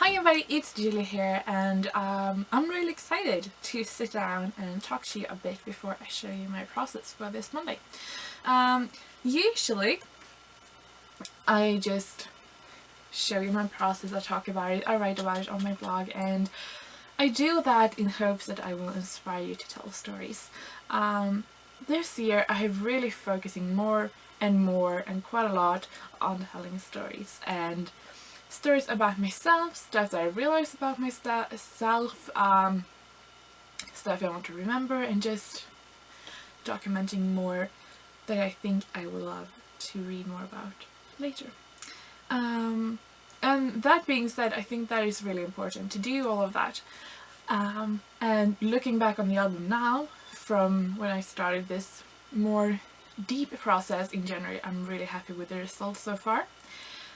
Hi everybody, it's Julie here, and I'm really excited to sit down and talk to you a bit before I show you my process for this Monday. Usually I just show you my process, I talk about it, I write about it on my blog, and I do that in hopes that I will inspire you to tell stories. This year I have really focusing more and quite a lot on telling stories, and stories about myself, stuff that I realized about myself, stuff I want to remember, and just documenting more that I think I will love to read more about later. And that being said, I think that is really important to do all of that. And looking back on the album now, from when I started this more deep process in January, I'm really happy with the results so far.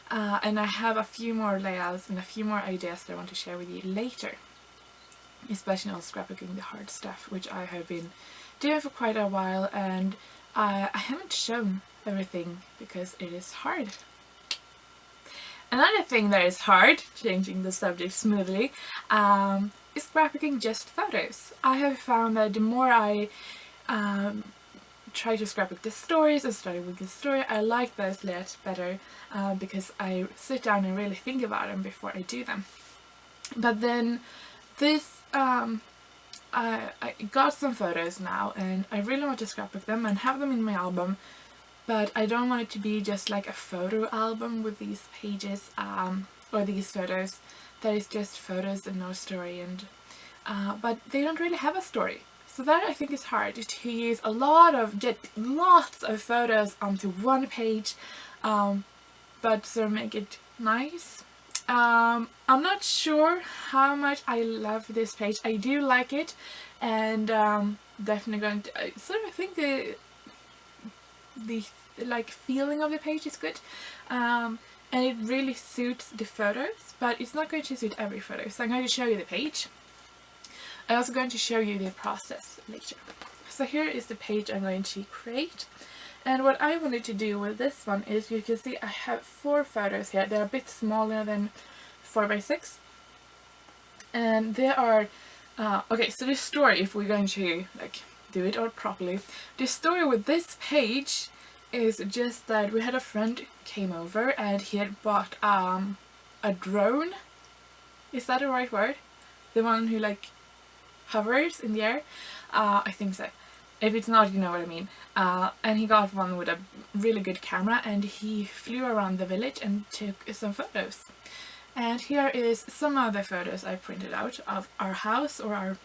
And I have a few more layouts and a few more ideas that I want to share with you later, especially on scrapbooking the hard stuff, which I have been doing for quite a while, and I haven't shown everything because it is hard. Another thing that is hard, changing the subject smoothly, is scrapbooking just photos. I have found that the more I try to scrapbook the stories and started with the story, I like those layouts better because I sit down and really think about them before I do them. But then this, I got some photos now and I really want to scrapbook them and have them in my album, but I don't want it to be just like a photo album with these pages or these photos that is just photos and no story, and but they don't really have a story. So that I think is hard, to use lots of photos onto one page, but sort of make it nice. I'm not sure how much I love this page. I do like it, and definitely going to. I sort of think the like feeling of the page is good, and it really suits the photos, but it's not going to suit every photo. So I'm going to show you the page. I'm also going to show you the process later. So here is the page I'm going to create, and what I wanted to do with this one is, you can see I have 4 photos here. They're a bit smaller than 4x6, and they are okay. So the story, if we're going to like do it all properly, the story with this page is just that we had a friend came over and he had bought a drone. Is that the right word? The one who like hovers in the air? I think so. If it's not, you know what I mean. And he got one with a really good camera, and he flew around the village and took some photos. And here is some of the photos I printed out of our house or our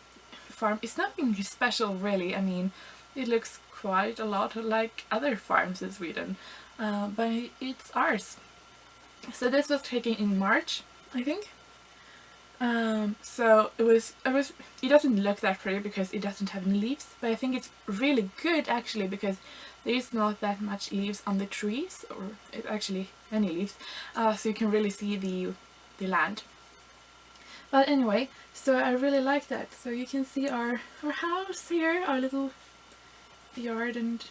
farm. It's nothing special really. I mean, it looks quite a lot like other farms in Sweden, but it's ours. So this was taken in March, I think. So it doesn't look that pretty because it doesn't have any leaves, but I think it's really good actually, because there's not that much leaves on the trees, or actually any leaves, so you can really see the land. But anyway, so I really like that. So you can see our house here, our little yard and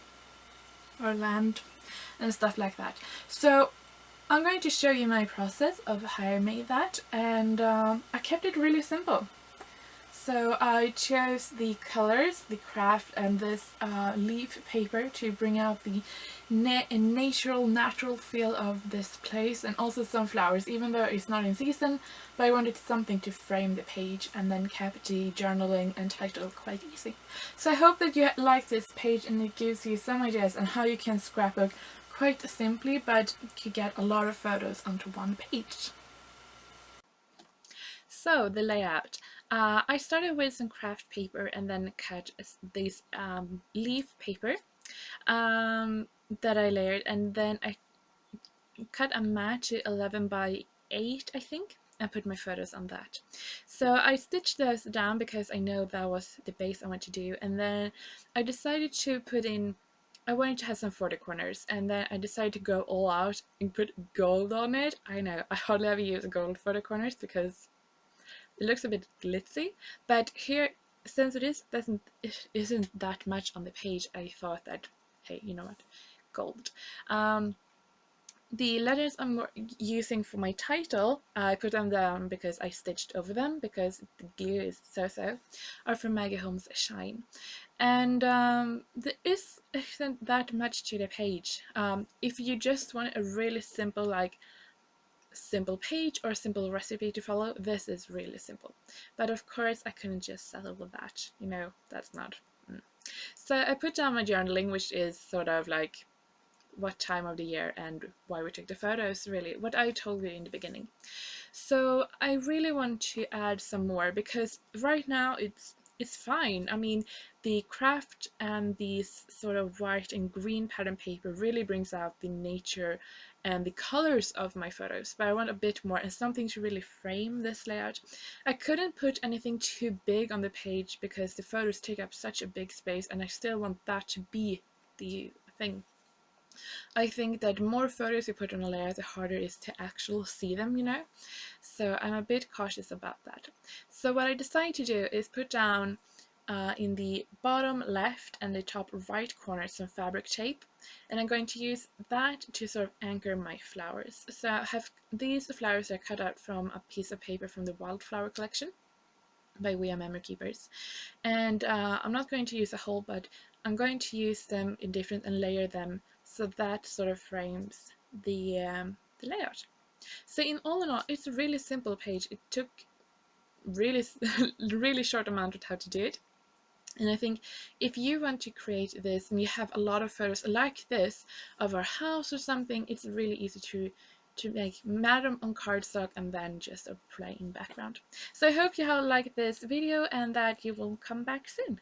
our land and stuff like that. So I'm going to show you my process of how I made that, and I kept it really simple. So I chose the colors, the craft, and this leaf paper to bring out the natural feel of this place, and also some flowers, even though it's not in season, but I wanted something to frame the page, and then kept the journaling and title quite easy. So I hope that you like this page and it gives you some ideas on how you can scrapbook quite simply, but you get a lot of photos onto one page. So the layout. I started with some craft paper and then cut this leaf paper that I layered, and then I cut a mat to 11 by 8, I think, and put my photos on that. So I stitched those down because I know that was the base I want to do, and then I decided to put in, I wanted to have some photo corners, and then I decided to go all out and put gold on it. I know, I hardly ever use gold photo corners because it looks a bit glitzy, but here, since it isn't that much on the page, I thought that, hey, you know what, gold. The letters I'm using for my title, I put them down because I stitched over them because the glue is so, are from Maggie Holmes' Shine. And there isn't that much to the page. If you just want a really simple, like, simple page or simple recipe to follow, this is really simple. But of course I couldn't just settle with that, you know, that's not... So I put down my journaling, which is sort of like what time of the year and why we took the photos, really, what I told you in the beginning. So I really want to add some more because right now it's fine. I mean, the craft and these sort of white and green pattern paper really brings out the nature and the colors of my photos, but I want a bit more and something to really frame this layout. I couldn't put anything too big on the page because the photos take up such a big space and I still want that to be the thing. I think that the more photos you put on a layer, the harder it is to actually see them, you know? So I'm a bit cautious about that. So what I decided to do is put down in the bottom left and the top right corner some fabric tape, and I'm going to use that to sort of anchor my flowers. So I have these flowers are cut out from a piece of paper from the Wildflower collection by We Are Memory Keepers, and I'm not going to use a whole, but I'm going to use them in different and layer them so that sort of frames the layout. So in all, it's a really simple page. It took really really short amount of time to do it. And I think if you want to create this and you have a lot of photos like this of our house or something, it's really easy to make madam on cardstock and then just a plain background. So I hope you have liked this video and that you will come back soon.